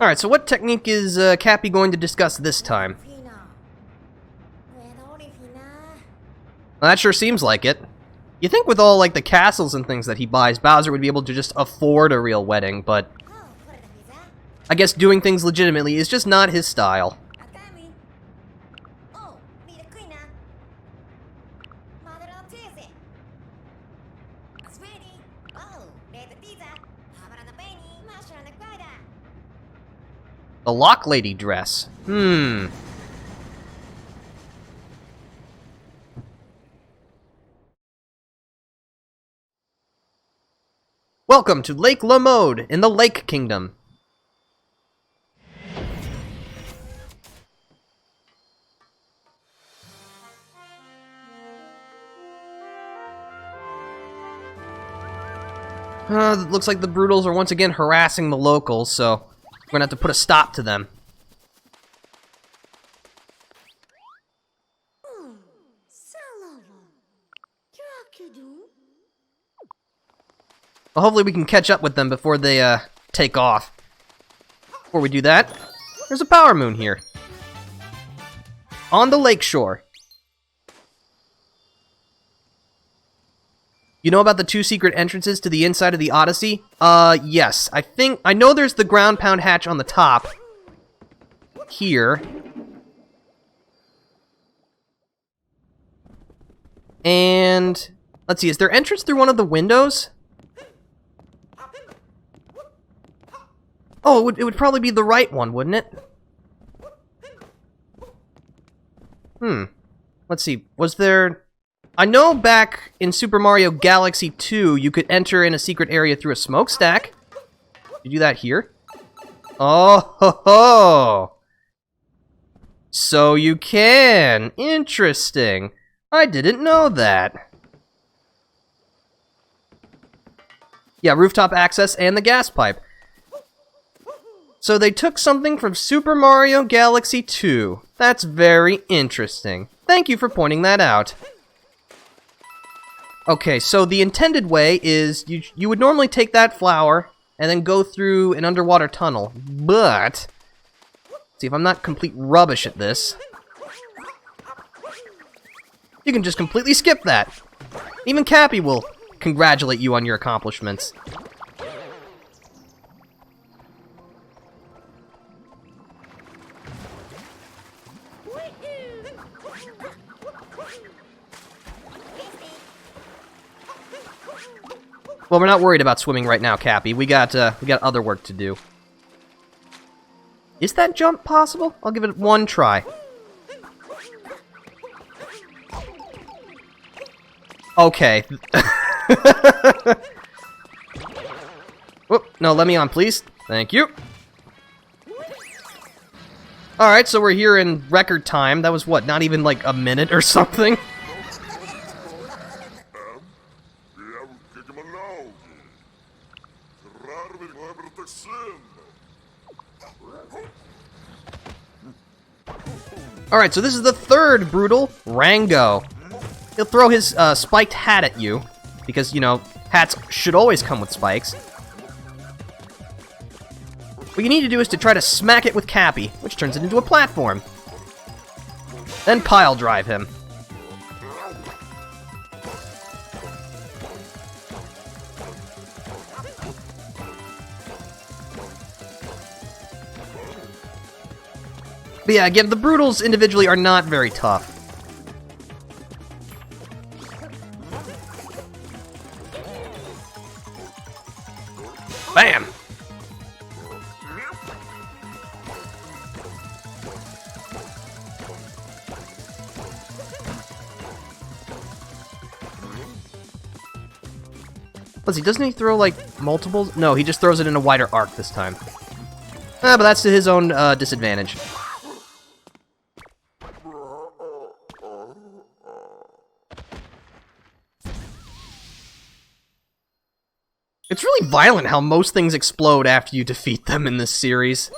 Alright, so what technique is Cappy going to discuss this time? Well, that sure seems like it. You think with all, like, the castles and things that he buys, Bowser would be able to just afford a real wedding, but I guess doing things legitimately is just not his style. The Lock Lady dress. Welcome to Lake Lamode in the Lake Kingdom. Looks like the Brutals are once again harassing the locals, so we're gonna have to put a stop to them. Well, hopefully we can catch up with them before they, take off. Before we do that, there's a power moon here. On the lakeshore. You know about the 2 secret entrances to the inside of the Odyssey? Yes. I know there's the ground pound hatch on the top. Here. And let's see, is there entrance through one of the windows? Oh, it would probably be the right one, wouldn't it? Let's see, was there... I know back in Super Mario Galaxy 2, you could enter in a secret area through a smokestack. You do that here? Oh, ho, ho. So you can. Interesting. I didn't know that. Yeah, rooftop access and the gas pipe. So they took something from Super Mario Galaxy 2. That's very interesting. Thank you for pointing that out. Okay, so the intended way is you would normally take that flower and then go through an underwater tunnel, but see if I'm not complete rubbish at this. You can just completely skip that. Even Cappy will congratulate you on your accomplishments. Well, we're not worried about swimming right now, Cappy. We got other work to do. Is that jump possible? I'll give it one try. Okay. Whoop, no, let me on, please. Thank you. Alright, so we're here in record time. That was, what, not even like a minute or something? Alright, so this is the third Brutal, Rango. He'll throw his spiked hat at you, because, you know, hats should always come with spikes. What you need to do is to try to smack it with Cappy, which turns it into a platform. Then pile drive him. But yeah, again, the Brutals individually are not very tough. Bam! Let's see, doesn't he throw, like, multiples? No, he just throws it in a wider arc this time. But that's to his own disadvantage. It's really violent how most things explode after you defeat them in this series.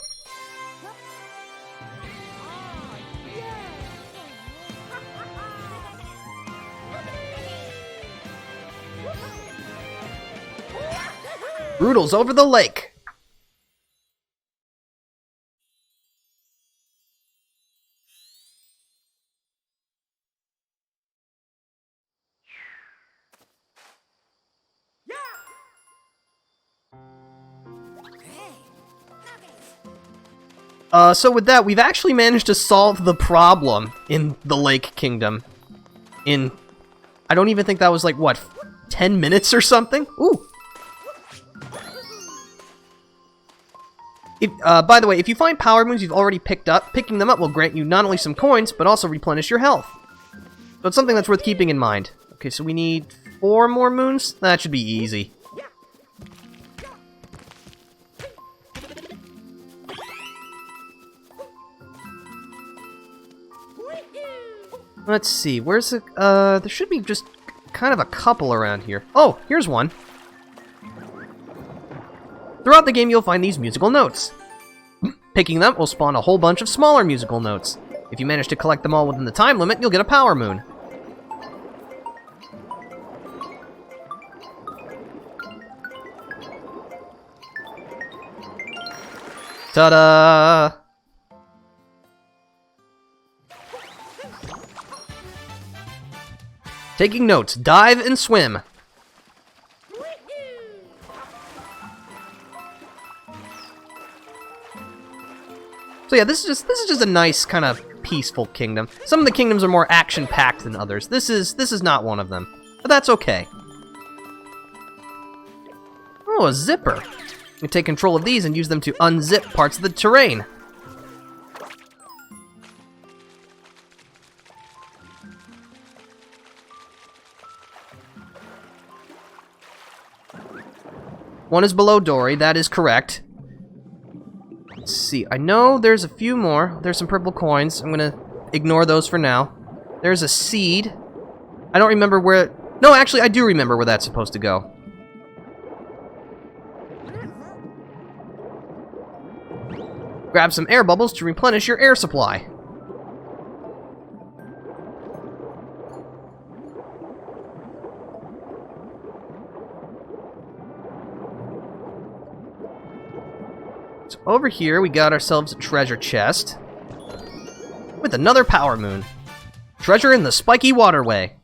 Brutals over the lake. So with that, we've actually managed to solve the problem in the Lake Kingdom. I don't even think that was like, what, 10 minutes or something? Ooh! By the way, if you find power moons you've already picked up, picking them up will grant you not only some coins, but also replenish your health. So it's something that's worth keeping in mind. Okay, so we need 4 more moons? That should be easy. Let's see, where's the, there should be just kind of a couple around here. Oh, here's one. Throughout the game, you'll find these musical notes. Picking them will spawn a whole bunch of smaller musical notes. If you manage to collect them all within the time limit, you'll get a power moon. Ta-da! Taking notes, dive and swim. So yeah, this is just a nice kind of peaceful kingdom. Some of the kingdoms are more action-packed than others. This is not one of them, but that's okay. Oh, a zipper. You can take control of these and use them to unzip parts of the terrain. One is below Dory, that is correct. Let's see, I know there's a few more. There's some purple coins. I'm gonna ignore those for now. There's a seed. I don't remember where... No, actually, I do remember where that's supposed to go. Grab some air bubbles to replenish your air supply. So over here, we got ourselves a treasure chest with another power moon. Treasure in the spiky waterway.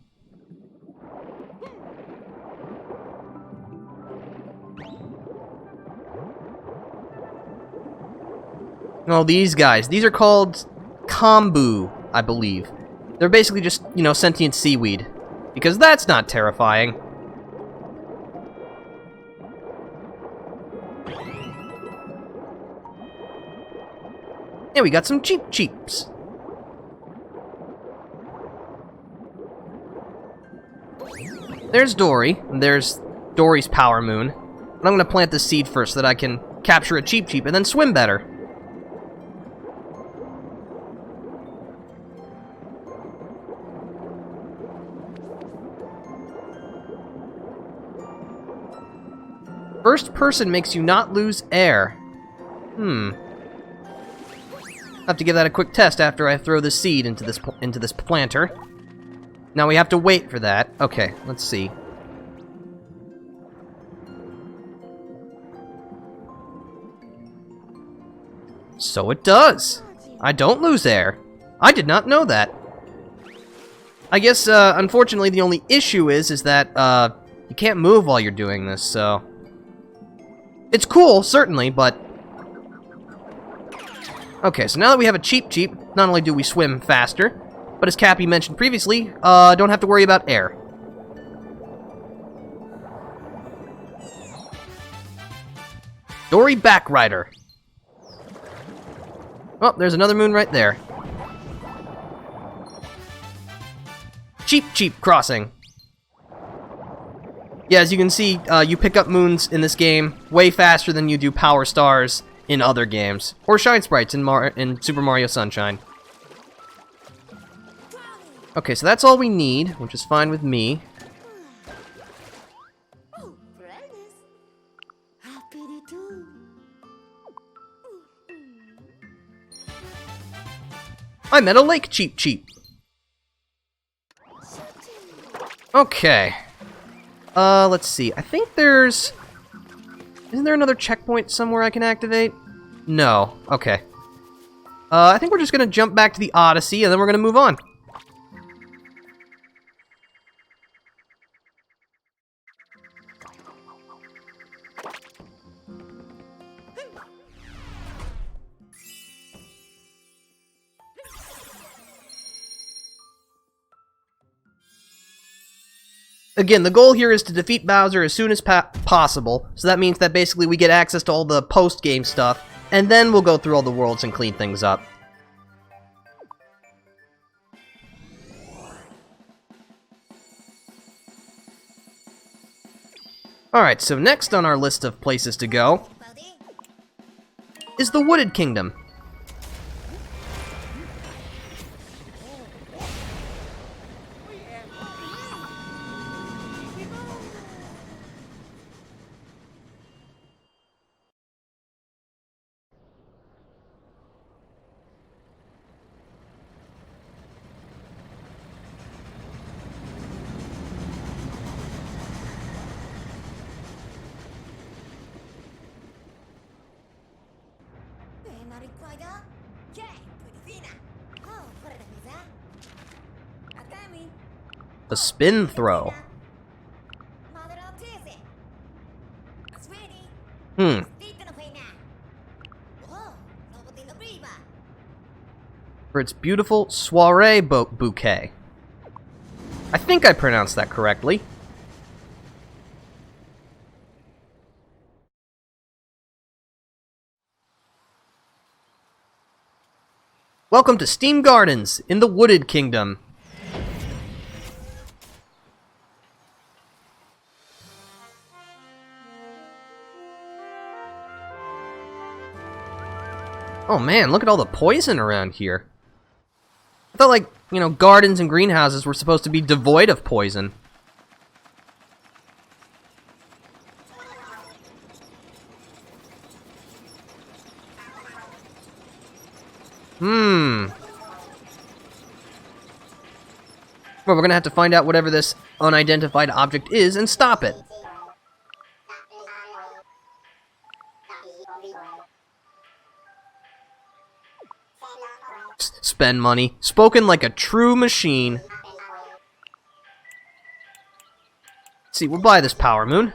Oh, these guys. These are called kombu, I believe. They're basically just, you know, sentient seaweed. Because that's not terrifying. And we got some cheeps. There's Dory, and there's Dory's power moon. And I'm gonna plant the seed first so that I can capture a cheep and then swim better. First person makes you not lose air. I'll have to give that a quick test after I throw the seed into this planter. Now we have to wait for that. Okay, let's see. So it does. I don't lose air. I did not know that. I guess, unfortunately, the only issue is that, you can't move while you're doing this, so... It's cool, certainly, but... Okay, so now that we have a cheep, not only do we swim faster, but as Cappy mentioned previously, don't have to worry about air. Dory Backrider. Oh, there's another moon right there. Cheep crossing. Yeah, as you can see, you pick up moons in this game way faster than you do power stars in other games. Or shine sprites in Super Mario Sunshine. Okay, so that's all we need, which is fine with me. I met a lake cheep. Okay. Let's see. I think there's... Isn't there another checkpoint somewhere I can activate? No. Okay. I think we're just gonna jump back to the Odyssey, and then we're gonna move on. Again, the goal here is to defeat Bowser as soon as possible, so that means that basically we get access to all the post-game stuff, and then we'll go through all the worlds and clean things up. Alright, so next on our list of places to go is the Wooded Kingdom. The spin throw. For its beautiful soiree bouquet. I think I pronounced that correctly. Welcome to Steam Gardens in the Wooded Kingdom. Oh man, look at all the poison around here. I thought, like, you know, gardens and greenhouses were supposed to be devoid of poison. Well, we're gonna have to find out whatever this unidentified object is and stop it. Spend money. Spoken like a true machine. Let's see, we'll buy this Power Moon.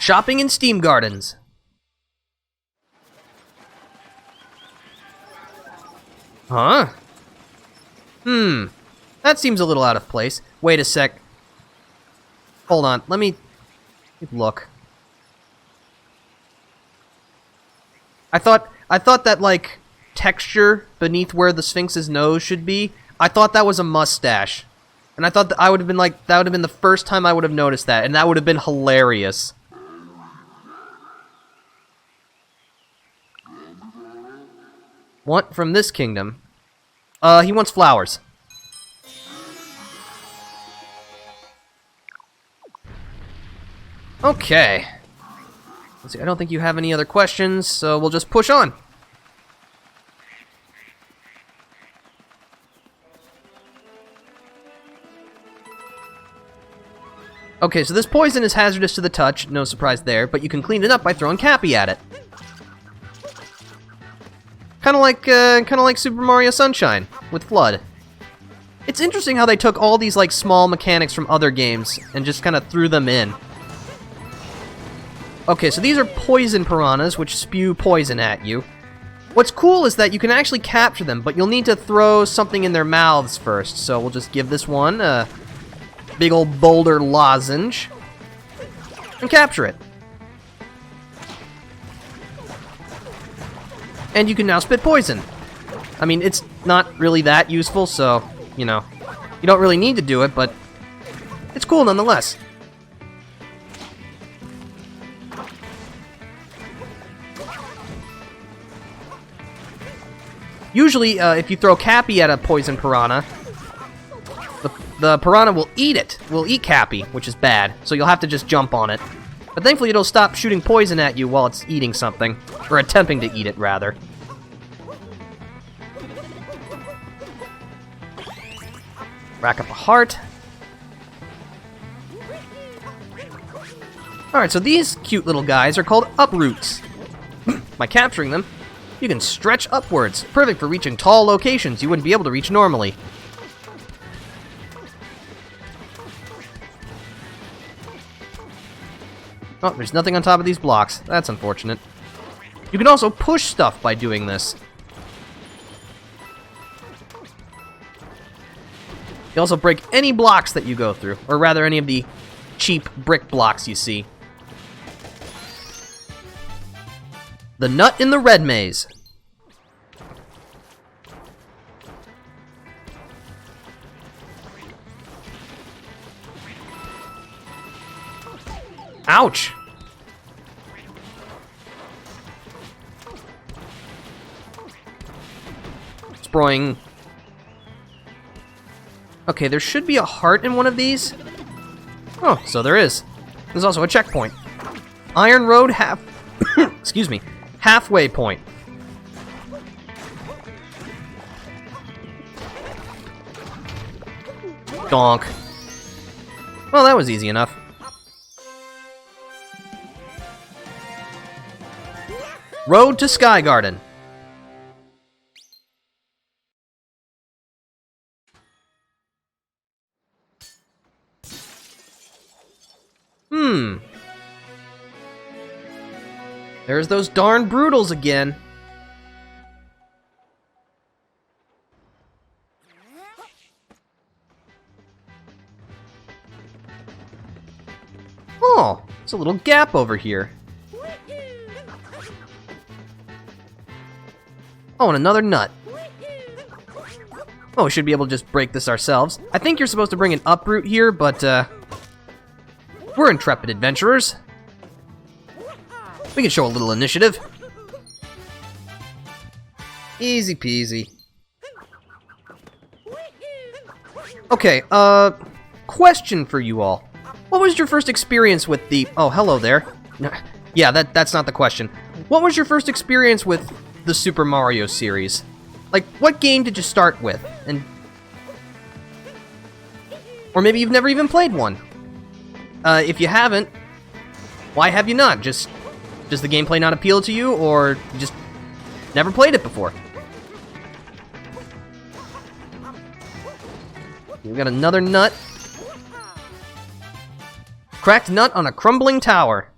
Shopping in Steam Gardens. Huh? That seems a little out of place. Wait a sec. Hold on, let me look. I thought that, like, texture beneath where the Sphinx's nose should be, I thought that was a mustache. And I thought that I would have been like, that would have been the first time I would have noticed that, and that would have been hilarious. What from this kingdom? He wants flowers. Okay. Let's see, I don't think you have any other questions, so we'll just push on. Okay, so this poison is hazardous to the touch, no surprise there, but you can clean it up by throwing Cappy at it. Kinda like Super Mario Sunshine, with Flood. It's interesting how they took all these, like, small mechanics from other games and just kinda threw them in. Okay, so these are poison piranhas, which spew poison at you. What's cool is that you can actually capture them, but you'll need to throw something in their mouths first, so we'll just give this one a big old boulder lozenge and capture it. And you can now spit poison. I mean, it's not really that useful, so, you know, you don't really need to do it, but it's cool nonetheless. Usually, if you throw Cappy at a poison piranha, the piranha will eat it. Will eat Cappy, which is bad, so you'll have to just jump on it. But thankfully it'll stop shooting poison at you while it's eating something. Or attempting to eat it, rather. Rack up a heart. Alright, so these cute little guys are called uproots. By capturing them, you can stretch upwards, perfect for reaching tall locations you wouldn't be able to reach normally. Oh, there's nothing on top of these blocks. That's unfortunate. You can also push stuff by doing this. You also break any blocks that you go through, or rather any of the cheap brick blocks you see. The nut in the red maze. Ouch! Sproing. Okay, there should be a heart in one of these. Oh, so there is. There's also a checkpoint. Iron Road excuse me. Halfway point. Donk. Well, that was easy enough. Road to Sky Garden. There's those darn Brutals again. Oh, there's a little gap over here. Oh, and another nut. Oh, we should be able to just break this ourselves. I think you're supposed to bring an uproot here, but, we're intrepid adventurers. We can show a little initiative. Easy peasy. Okay, question for you all. What was your first experience with the... Oh, hello there. Yeah, that's not the question. What was your first experience with the Super Mario series? Like, what game did you start with? And... Or maybe you've never even played one. If you haven't, why have you not? Does the gameplay not appeal to you, or you just never played it before? We've got another nut. Cracked nut on a crumbling tower.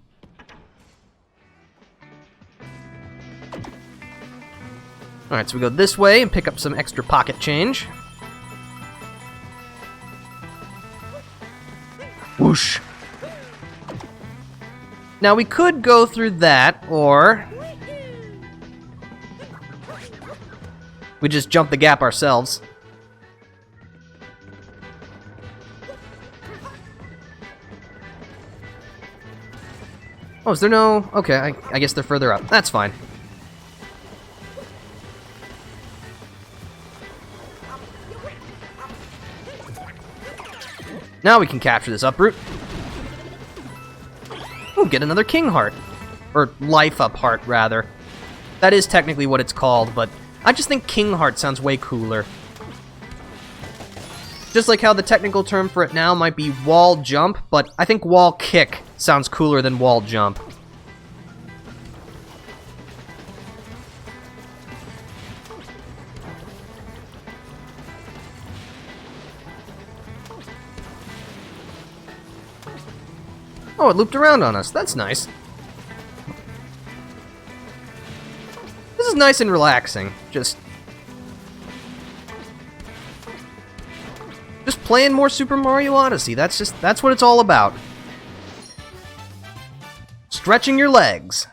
Alright, so we go this way and pick up some extra pocket change. Whoosh. Now we could go through that, or we just jump the gap ourselves. Oh, is there no... Okay, I guess they're further up. That's fine. Now we can capture this uproot. Ooh, get another king heart. Or life up heart, rather. That is technically what it's called, but I just think king heart sounds way cooler. Just like how the technical term for it now might be wall jump, but I think wall kick sounds cooler than wall jump. Oh, it looped around on us. That's nice. This is nice and relaxing. Just playing more Super Mario Odyssey. That's what it's all about. Stretching your legs.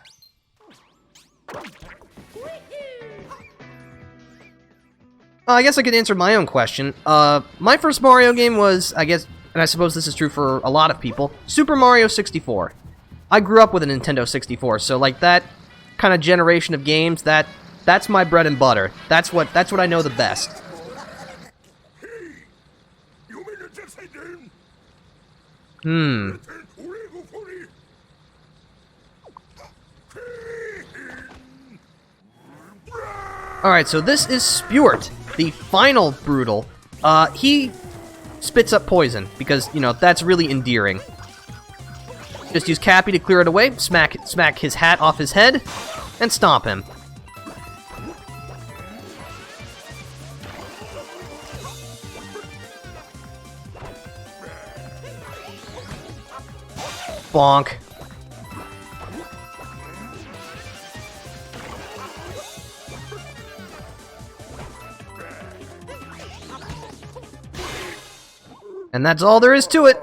I guess I could answer my own question. My first Mario game was, I guess, and I suppose this is true for a lot of people, Super Mario 64. I grew up with a Nintendo 64, so like that kind of generation of games, that's my bread and butter. That's what I know the best. Alright, so this is Spewart, the final Brutal. He spits up poison, because, you know, that's really endearing. Just use Cappy to clear it away, smack his hat off his head, and stomp him. Bonk. And that's all there is to it.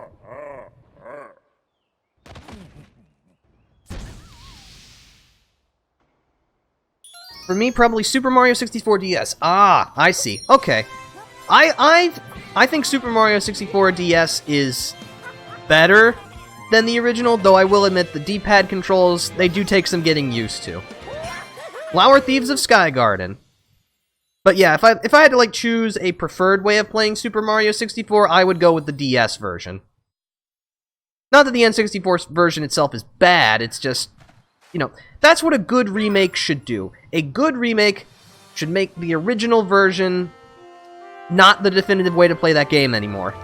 For me, probably Super Mario 64 DS. Ah, I see. Okay. I think Super Mario 64 DS is better than the original, though I will admit the D-pad controls, they do take some getting used to. Flower Thieves of Sky Garden. But yeah, if I had to like choose a preferred way of playing Super Mario 64, I would go with the DS version. Not that the N64 version itself is bad, it's just, you know, that's what a good remake should do. A good remake should make the original version not the definitive way to play that game anymore.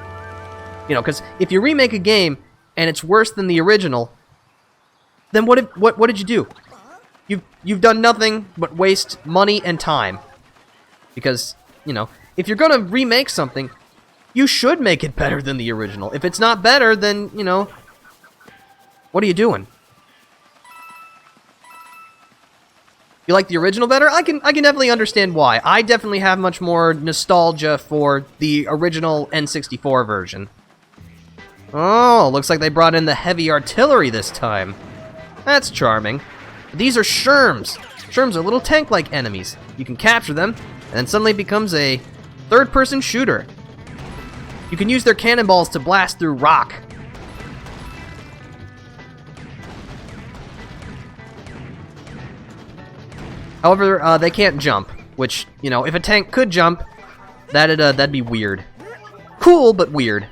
You know, because if you remake a game and it's worse than the original, then what did you do? You've done nothing but waste money and time. Because, you know, if you're gonna remake something, you should make it better than the original. If it's not better, then, you know, what are you doing? You like the original better? I can definitely understand why. I definitely have much more nostalgia for the original N64 version. Oh, looks like they brought in the heavy artillery this time. That's charming. These are Sherms. Sherms are little tank-like enemies. You can capture them, and then suddenly it becomes a third-person shooter. You can use their cannonballs to blast through rock. However, they can't jump, which, you know, if a tank could jump, that'd be weird. Cool, but weird.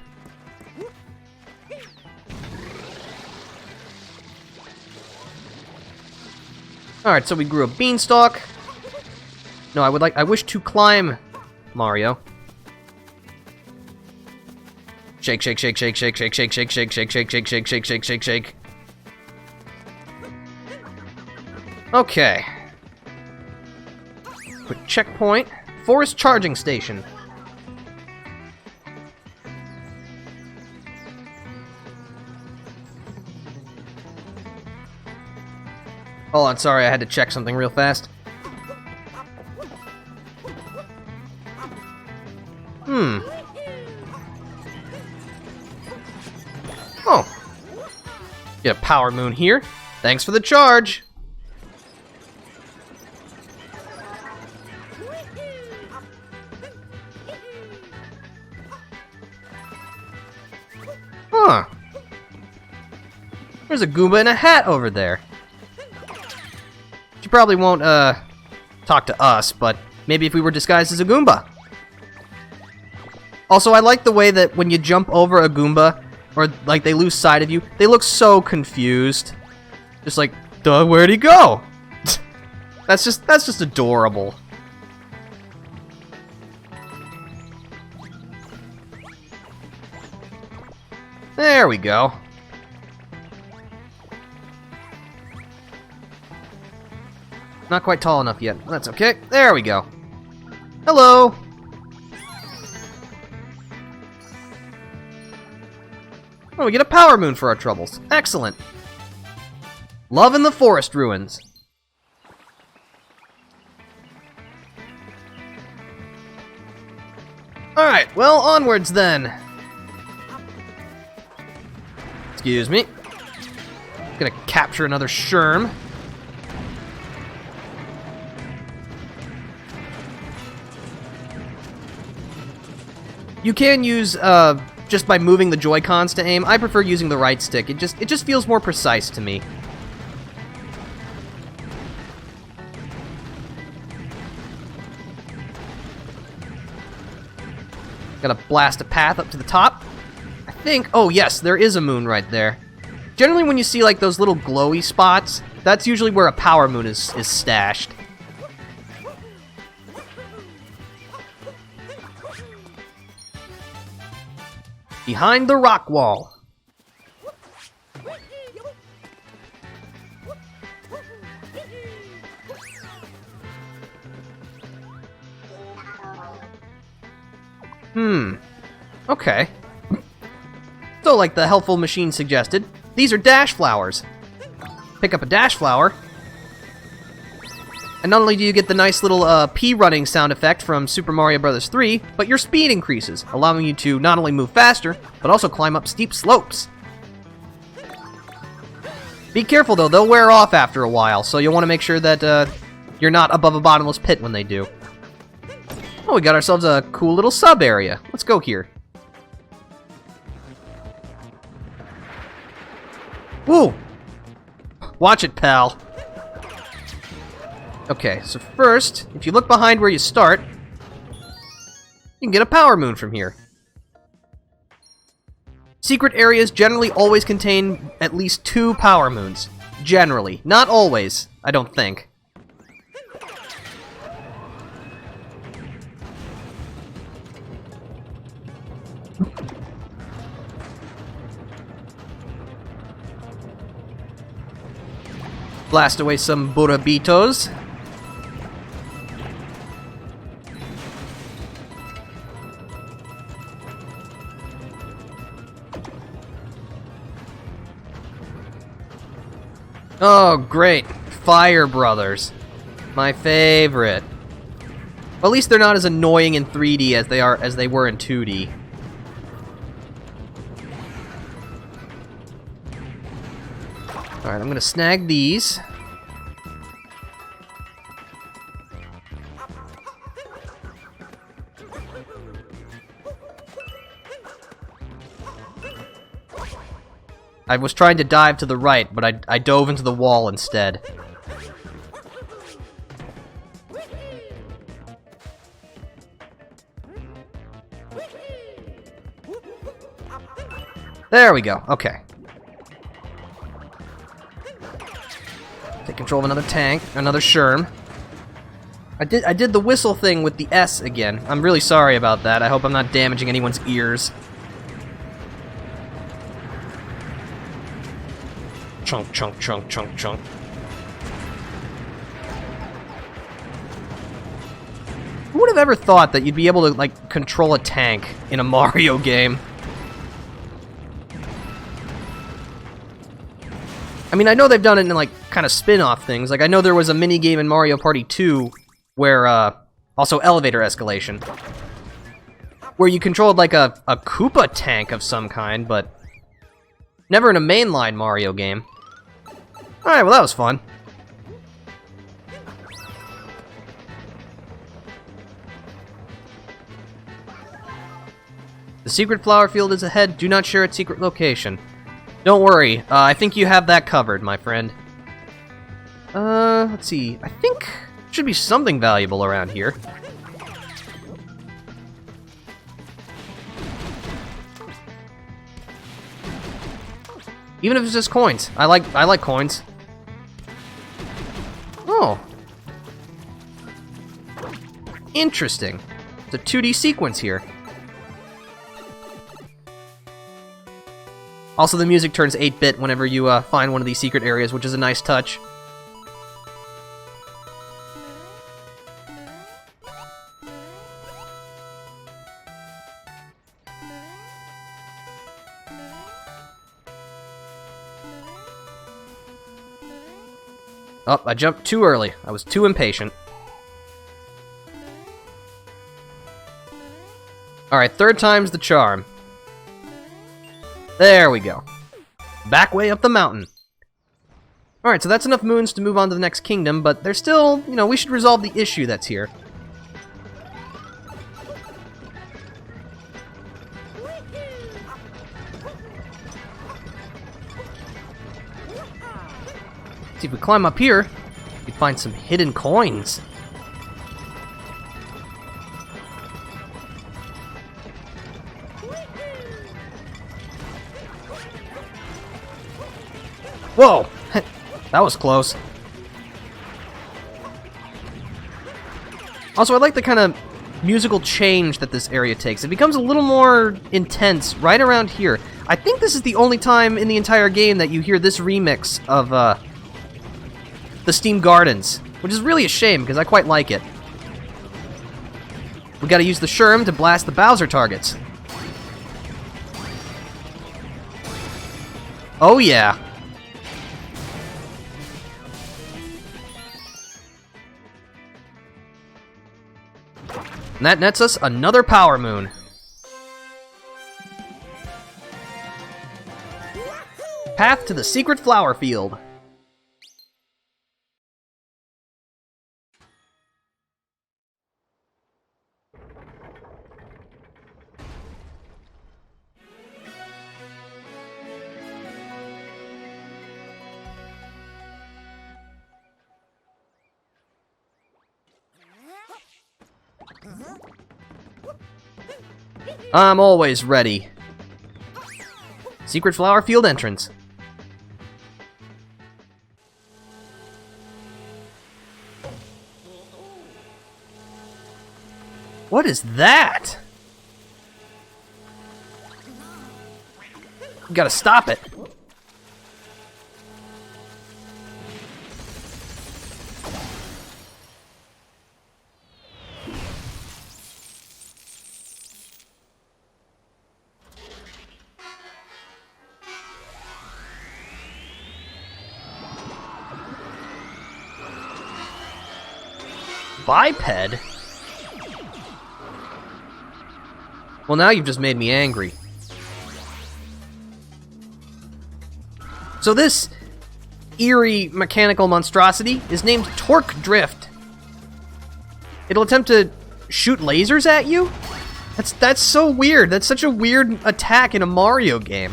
Alright, so we grew a beanstalk. No, I wish to climb, Mario. Shake, shake, shake, shake, shake, shake, shake, shake, shake, shake, shake, shake, shake, shake, shake, shake, shake. Okay. Quick checkpoint. Forest charging station. Hold on, sorry, I had to check something real fast. Oh. Get a power moon here. Thanks for the charge. Huh. There's a Goomba in a hat over there. She probably won't, talk to us, but maybe if we were disguised as a Goomba. Also, I like the way that when you jump over a Goomba, or, like, they lose sight of you, they look so confused. Just like, duh, where'd he go? That's just adorable. There we go. Not quite tall enough yet. That's okay. There we go. Hello! Oh, we get a power moon for our troubles. Excellent. Love in the forest ruins. Alright, well, onwards then. Excuse me. Gonna capture another Sherm. You can use, just by moving the Joy-Cons to aim. I prefer using the right stick. It just feels more precise to me. Gotta blast a path up to the top. I think, oh yes, there is a moon right there. Generally when you see like those little glowy spots, that's usually where a power moon is stashed. Behind the rock wall. Okay. So, like the helpful machine suggested, these are dash flowers. Pick up a dash flower. And not only do you get the nice little pea running sound effect from Super Mario Bros. 3, but your speed increases, allowing you to not only move faster, but also climb up steep slopes. Be careful though, they'll wear off after a while, so you'll want to make sure that you're not above a bottomless pit when they do. Oh, we got ourselves a cool little sub area. Let's go here. Woo! Watch it, pal. Okay, so first, if you look behind where you start, you can get a power moon from here. Secret areas generally always contain at least 2 power moons. Generally. Not always, I don't think. Blast away some burritos. Oh, great. Fire Brothers. My favorite. Well, at least they're not as annoying in 3D as they were in 2D. Alright, I'm gonna snag these. I was trying to dive to the right, but I dove into the wall instead. There we go. Okay. Take control of another tank, another Sherm. I did the whistle thing with the S again. I'm really sorry about that. I hope I'm not damaging anyone's ears. Chunk, chunk, chunk, chunk, chunk. Who would have ever thought that you'd be able to, like, control a tank in a Mario game? I mean, I know they've done it in, like, kind of spin-off things. Like, I know there was a mini-game in Mario Party 2 where, also elevator escalation, where you controlled, like, a Koopa tank of some kind, but never in a mainline Mario game. Alright, well that was fun. The secret flower field is ahead. Do not share its secret location. Don't worry. I think you have that covered, my friend. Let's see. I think there should be something valuable around here. Even if it's just coins. I like coins. Oh. Interesting. It's a 2D sequence here. Also, the music turns 8-bit whenever you find one of these secret areas, which is a nice touch. Oh, I jumped too early. I was too impatient. Alright, third time's the charm. There we go. Back way up the mountain. Alright, so that's enough moons to move on to the next kingdom, but there's still, you know, we should resolve the issue that's here. See, if we climb up here, we find some hidden coins. Whoa! That was close. Also, I like the kind of musical change that this area takes. It becomes a little more intense right around here. I think this is the only time in the entire game that you hear this remix of, the Steam Gardens, which is really a shame, because I quite like it. We gotta use the Sherm to blast the Bowser targets. Oh yeah. And that nets us another power moon. Path to the secret flower field. I'm always ready. Secret flower field entrance. What is that? You gotta stop it. Biped? Well, now you've just made me angry. So this eerie mechanical monstrosity is named Torque Drift. It'll attempt to shoot lasers at you? That's so weird. That's such a weird attack in a Mario game.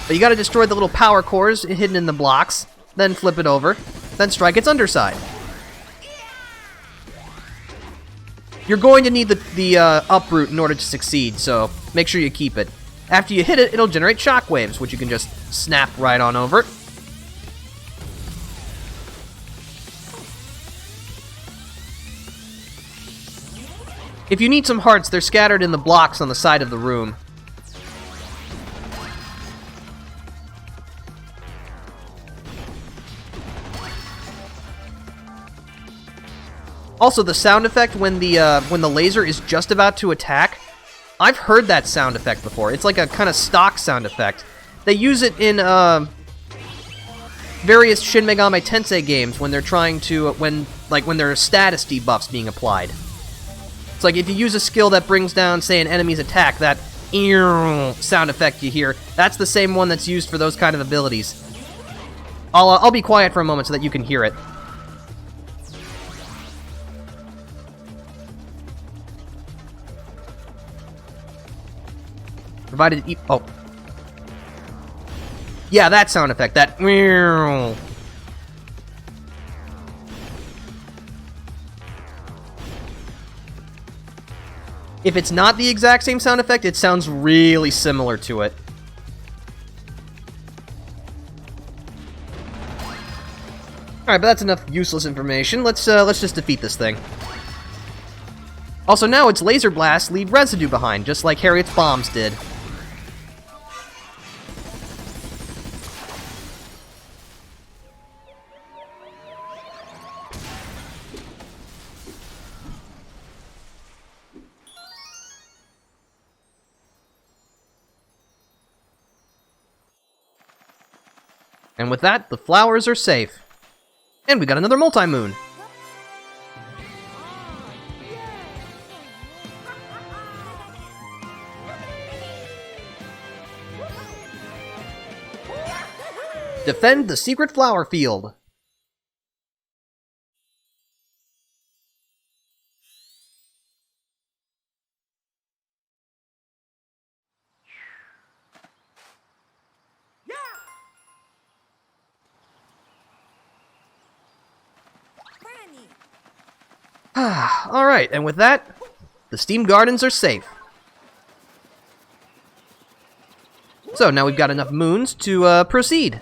But you gotta destroy the little power cores hidden in the blocks, then flip it over, then strike its underside. You're going to need the uproot in order to succeed, so make sure you keep it. After you hit it, it'll generate shockwaves, which you can just snap right on over. If you need some hearts, they're scattered in the blocks on the side of the room. Also, the sound effect when the laser is just about to attack, I've heard that sound effect before. It's like a kind of stock sound effect. They use it in various Shin Megami Tensei games when they're trying to when there are status debuffs being applied. It's like if you use a skill that brings down, say, an enemy's attack, that sound effect you hear, that's the same one that's used for those kind of abilities. I'll be quiet for a moment so that you can hear it. Provided oh. Yeah, that sound effect, that If it's not the exact same sound effect, it sounds really similar to it. Alright, but that's enough useless information. Let's just defeat this thing. Also, now its laser blasts leave residue behind, just like Harriet's bombs did. And with that, the flowers are safe. And we got another multi-moon. Defend the secret flower field. Alright, and with that, the steam gardens are safe. So now we've got enough moons to proceed.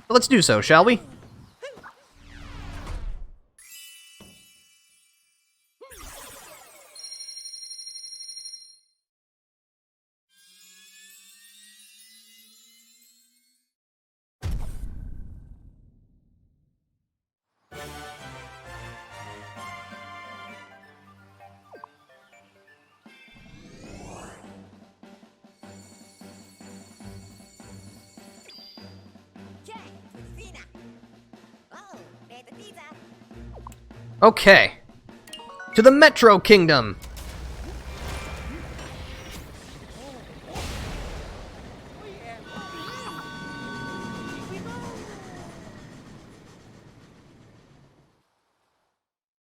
Let's do so, shall we? Okay. To the Metro Kingdom!